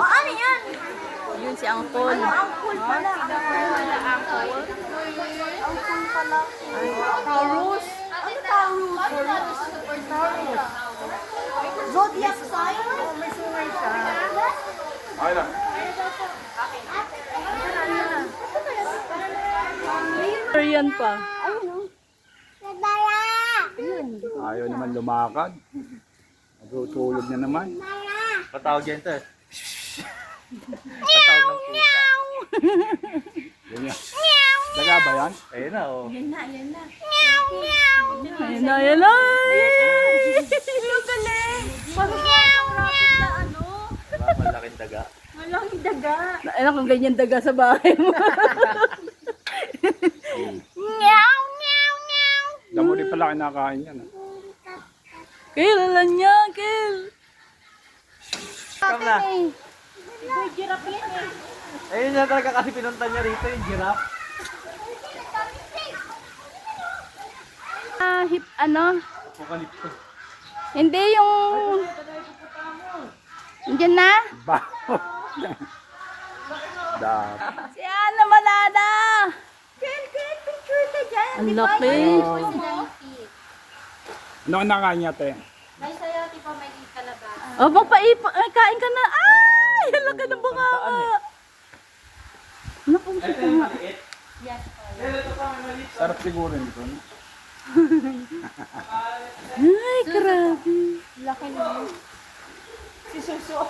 ano yan? Yun si Angkol. Angkol pala. Angkol pala. Taurus. Ano Taurus? Zodiac sign? May sungay siya. Ay lang. Yan pa. Ayaw naman lumakad. Nagtutulog na naman. Patawag yan to. Patawag ng pusa. Yan yan. Daga ba yan? Ayun na, oh. Ayun na, ayun na. Ang galing. Parang rapid na ano. Diba, malaking daga. Malaking daga. Alam kung ganyan daga sa bahay mo. Meow, meow, meow. Damo rin pala kinakain yan. Kil, alam niya, Kil. Come na. Boy, giraffe yan eh. Ayun na talaga kasi pinunta niya rito yung giraffe. Ano? Apokalipto. Hindi yung... Diyan na? Baho. Dap. Si Ana Malada. Ken, picture ka dyan. Ang Di ba? laki. Yung gusto mo? Ano ang nakain niya, te? May sayo, di ba may kalabas? O, kain ka na. Ay, halaka ng bunganga. Naku, Yes. Sarap siguro nito. No? ay, grabe. Laki naman. Si Suso.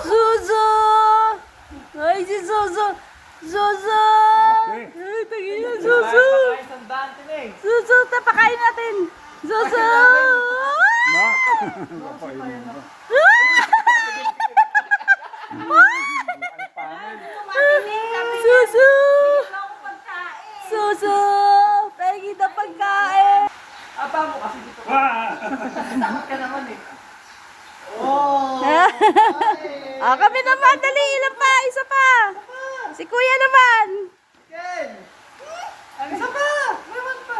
Suzo! Ay, si Suzo! Suzo! Okay. Ay, tagin na, Suzo! Suzo, tapakain natin! Suzo! Na? Kapain mo. Suzo! Suzo! Pegi na pagkain! Apa mo kasi dito Ah! ka naman eh. Oh! Kami naman, dali, ilan pa, isa pa! Si Kuya naman! Ken! Isa pa! Mayroon pa!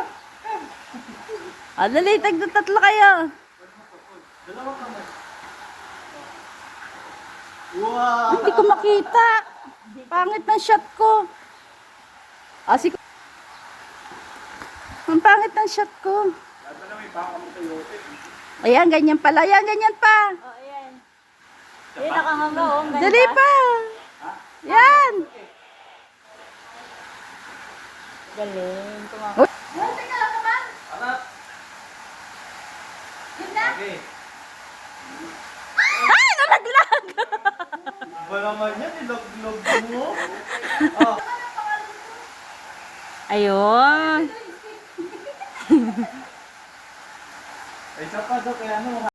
Dali, tatlo kayo! Dalawang kamay. Wow! Hindi ko makita. Pangit ng shot ko. Ang pangit ng shot ko. Ayan, ganyan pala. Ayan, ganyan pa. Oh, ayan. Ayan, nakanganga oh. Ang ganda. Dali pa. Yan. Galing. Uy. Teka lang naman. Anak! Yun na. Okay. Ay, nalaglag. Ba naman yan? Ilog-log mo? Oh. Ayun. Ay, isa pa daw kaya ano?